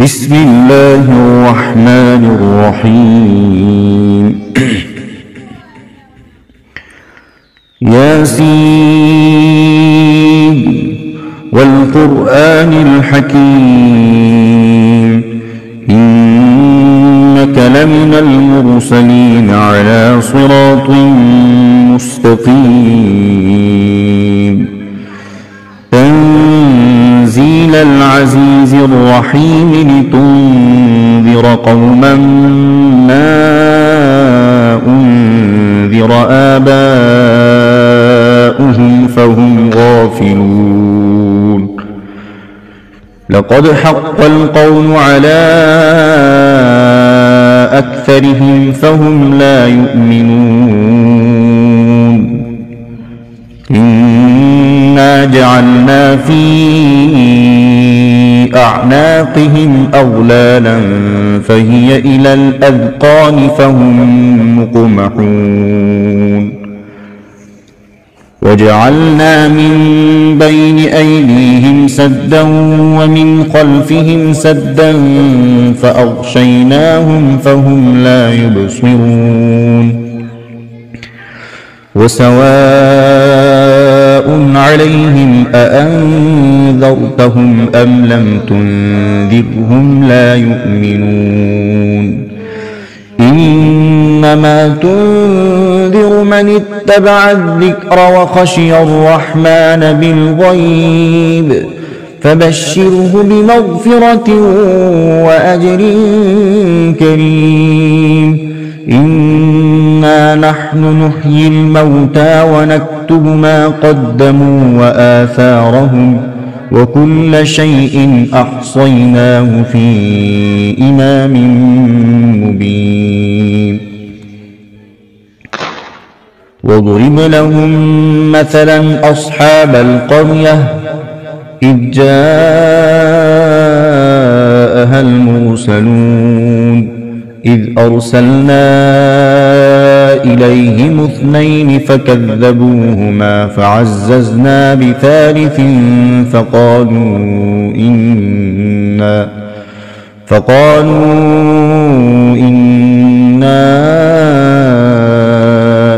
بسم الله الرحمن الرحيم ياسين والقرآن الحكيم إنك لمن المرسلين على صراط مستقيم تنزيل العزيز الرحيم لتنذر قوما ما أنذر آباؤهم فهم غافلون لقد حق القول على أكثرهم فهم لا يؤمنون إنا جعلنا في أعناقهم أغلالا فهي إلى الأذقان فهم مقمحون وجعلنا من بين أيديهم سدا ومن خلفهم سدا فأغشيناهم فهم لا يبصرون وسواء عليهم أأنذرتهم أم لم تنذرهم لا يؤمنون إنما تنذر من اتبع الذكر وخشي الرحمن بالغيب فبشره بمغفرة وأجر كريم إنا نحن نحيي الموتى ونكتب ما قدموا وآثارهم وكل شيء أحصيناه في إمام مبين واضرب لهم مثلا أصحاب القرية إذ جاءها المرسلون إذ أرسلنا إليهم اثنين فكذبوهما فعززنا بثالث فقالوا إنا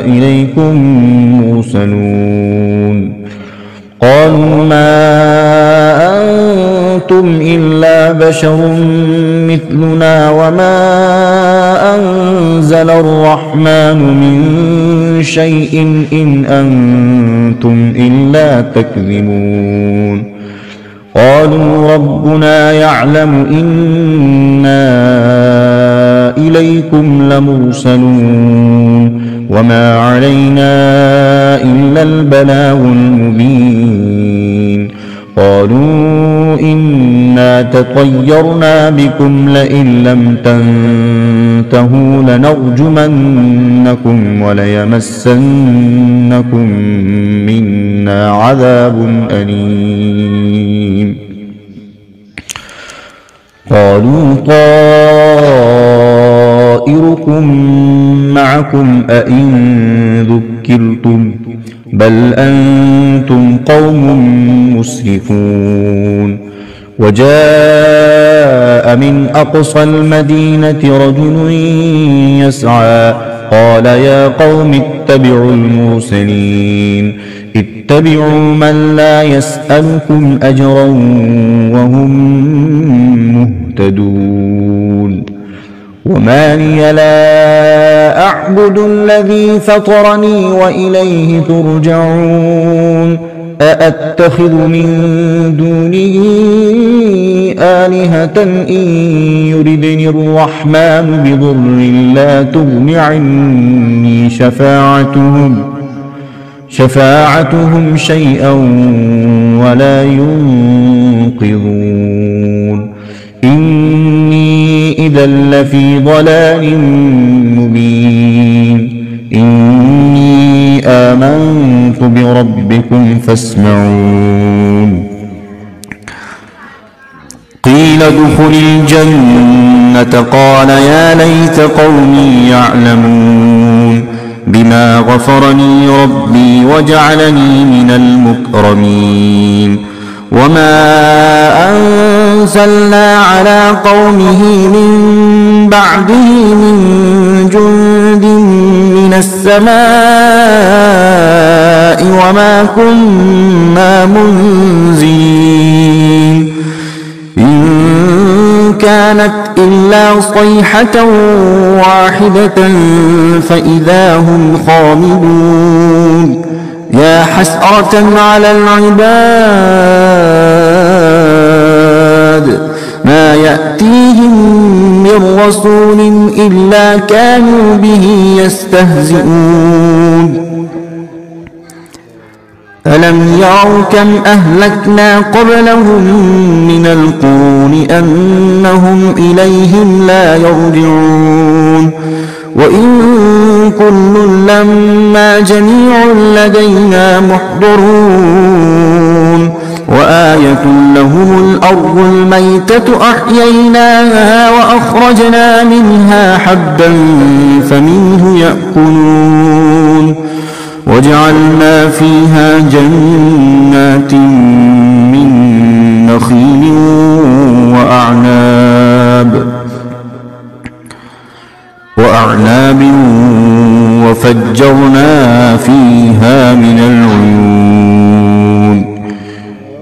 إليكم مرسلون قالوا ما أنتم إلا بشر مثلنا وما أنزل الرحمن من شيء إن أنتم إلا تكذبون قالوا ربنا يعلم إنا إليكم لمرسلون وما علينا إلا البلاغ المبين قالوا إنا تطيرنا بكم لئن لم تنتهوا لنرجمنكم وليمسنكم منا عذاب أليم قالوا طائركم معكم أئن ذكرتم بل أنتم قوم مسرفون وجاء من أقصى المدينة رجل يسعى قال يا قوم اتبعوا المرسلين اتبعوا من لا يسألكم أجرا وهم مهتدون وما لي لا أعبد الذي فطرني وإليه ترجعون أأتخذ من دونه آلهة إن يردني الرحمن بضر لا تغن عني شفاعتهم شيئا ولا ينقذون إني إذا لفي ضلال مبين إني آمنت بربكم فاسمعون قيل ادخل الجنة قال يا ليت قومي يعلمون بما غفرني ربي وجعلني من المكرمين وما أرسلنا على قومه من بعده من جند من السماء وما كنا منزلين إن كانت إلا صيحة واحدة فإذا هم خامدون يا حسرة على العباد ما يأتيهم من رسول إلا كانوا به يستهزئون ألم يروا كم أهلكنا قبلهم من القرون أنهم إليهم لا يرجعون وإن كل لما جميع لدينا محضرون وآية لهم الأرض الميتة أحييناها وأخرجنا منها حبا فمنه يأكلون وجعلنا فيها جنات من نخيل وأعناب وفجرنا فيها من العيون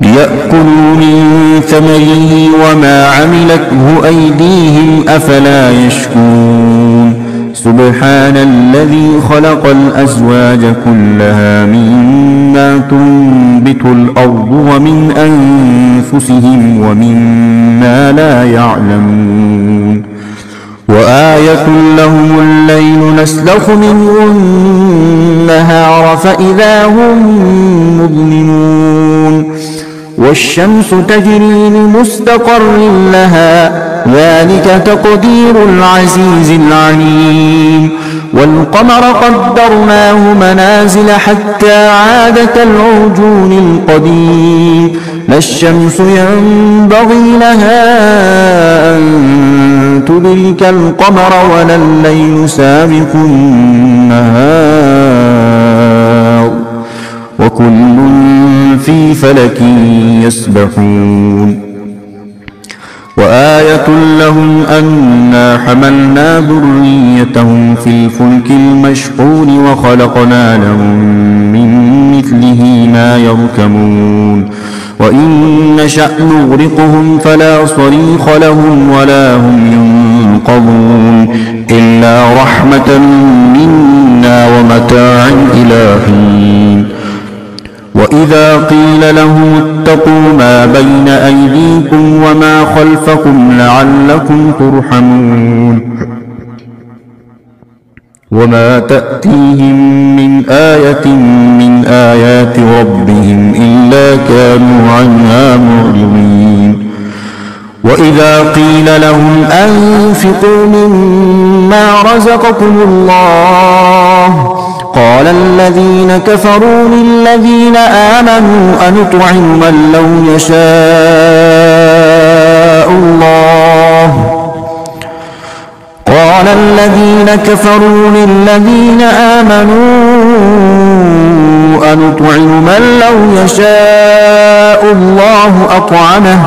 ليأكلوا من ثمره وما عملته أيديهم أفلا يشكرون سبحان الذي خلق الأزواج كلها مما تنبت الأرض ومن أنفسهم ومما لا يعلمون وآية لهم الليل نسلخ منه النهار فإذا هم مظلمون والشمس تجري لمستقر لها ذلك تقدير العزيز العليم والقمر قدرناه منازل حتى عاد كالعرجون القديم لا الشمس ينبغي لها أن تدرك القمر ولا الليل سابق النهار وكل في فلك يسبحون وآية لهم أنا حملنا ذريتهم في الفلك المشحون وخلقنا لهم من مثله ما يركبون وإن نشأ نغرقهم فلا صريخ لهم ولا هم ينقذون إلا رحمة منا ومتاعا إلى حين وإذا قيل لهم اتقوا ما بين أيديكم وما خلفكم لعلكم ترحمون وما تأتيهم من آية من آيات ربهم إلا كانوا عنها معرضين وإذا قيل لهم أنفقوا مما رزقكم الله قال الذين كفروا للذين آمنوا أنطعم من لو يشاء الله قال الذين كفروا للذين آمنوا أنطعم من لو يشاء الله أطعمه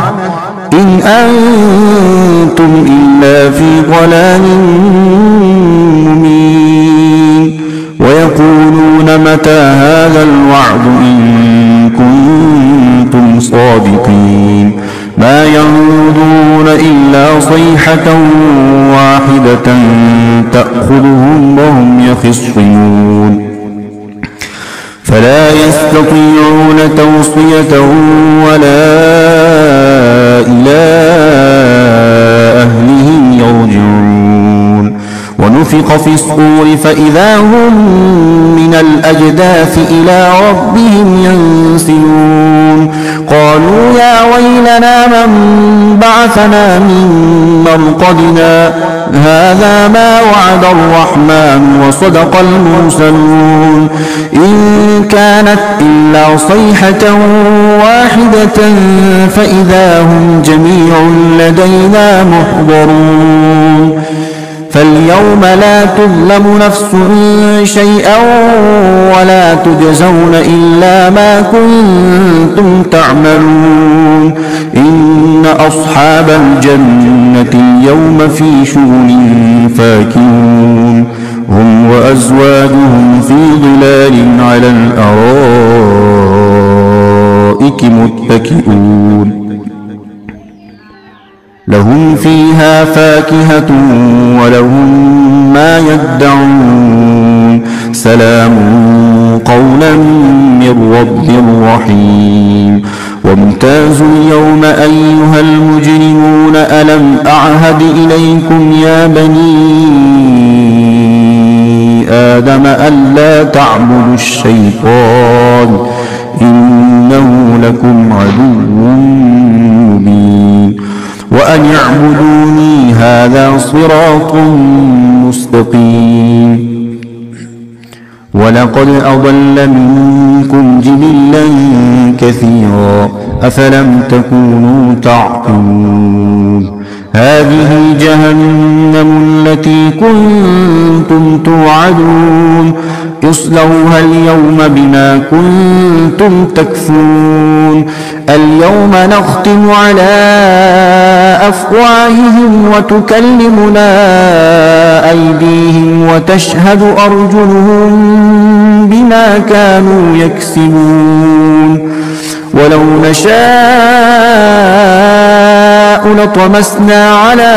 إن أنتم إلا في ضلال مبين ويقولون متى هذا الوعد إن كنتم صادقين ما ينظرون إلا صيحة واحدة تأخذهم وهم يخصمون فلا يستطيعون توصية ولا إلى أهلهم يرجعون ونفخ في الصور فإذا هم من الأجداث إلى ربهم ينسلون قالوا يا ويلنا من بعثنا من مرقدنا هذا ما وعد الرحمن وصدق المرسلون إن كانت إلا صيحة واحدة فإذا هم جميع لدينا محضرون فاليوم لا تظلم نفس شيئا ولا تجزون إلا ما كنتم تعملون إن أصحاب الجنة اليوم في شغل فاكهون هم وأزواجهم في ظلال على الأرائك متكئون لهم فيها فاكهة ولهم ما يدعون سلام قولا من رب رحيم وامتازوا اليوم أيها المجرمون ألم أعهد إليكم يا بني آدم ألا تعبدوا الشيطان إنه لكم عدو مبين وأن اعبدوني هذا صراط مستقيم ولقد أضل منكم جبلا كثيرا أفلم تكونوا تعقلون هذه جهنم التي كنتم توعدون اصلوها اليوم بما كنتم تكفرون اليوم نختم على أفواههم وتكلمنا أيديهم وتشهد أرجلهم بما كانوا يكسبون ولو نشاء لطمسنا على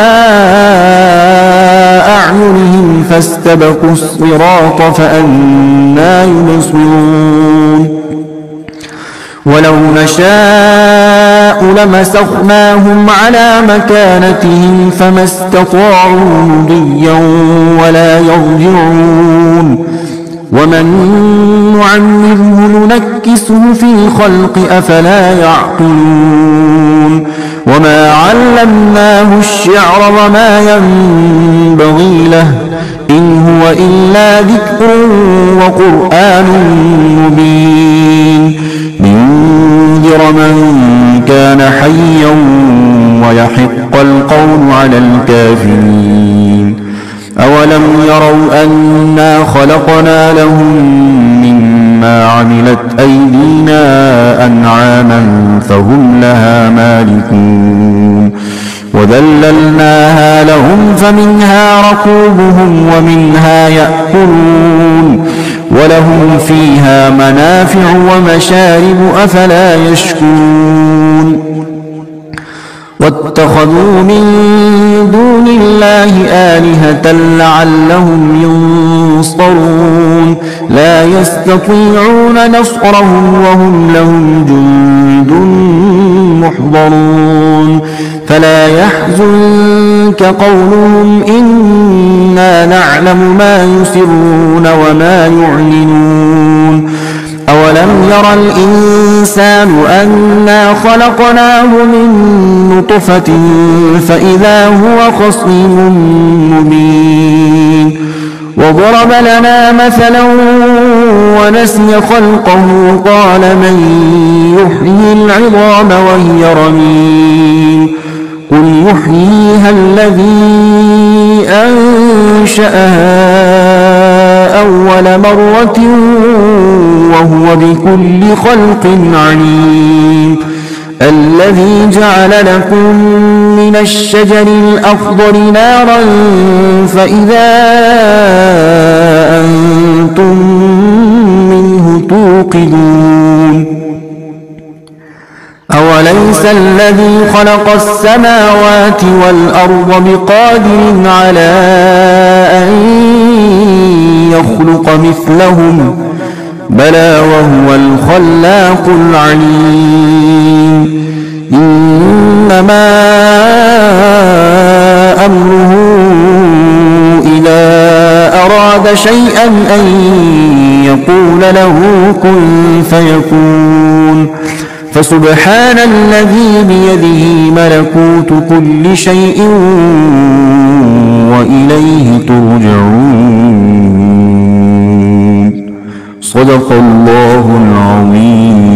أعينهم فاستبقوا الصراط فأنى يبصرون ولو نشاء لمسخناهم على مكانتهم فما استطاعوا مضيا ولا يرجعون ومن نعمره ننكسه في الخلق أفلا يعقلون وما علمناه الشعر وما ينبغي له إن هو إلا ذكر وقرآن مبين لينذر من كان حيا ويحق القول على الكافرين أولم يروا أنا خلقنا لهم مما عملت أيدينا أنعاما فهم لها مالكون وذللناها لهم فمنها ركوبهم ومنها يأكلون ولهم فيها منافع ومشارب أفلا يشكرون واتخذوا من دون الله آلهة لعلهم ينصرون لا يستطيعون نصرهم وهم لهم جند محضرون فلا يحزنك قولهم إنا نعلم ما يسرون وما يعلنون أولم ير الإنسان أنا خلقناه من نطفة فإذا هو خصيم مبين وضرب لنا مثلا ونسي خلقه قال من يحيي العظام وهي رميم قل يحييها الذي أنشأها أول مرة وهو بكل خلق عليم الذي جعل لكم من الشجر الأخضر نارا فإذا أنتم منه توقدون أوليس الذي خلق السماوات والأرض بقادر على أن يخلق مثلهم بلى وهو الخلاق العليم إنما أمره إذا أراد شيئا أن يقول له كن فيكون فسبحان الذي بيده ملكوت كل شيء وإليه ترجعون صدق الله العظيم.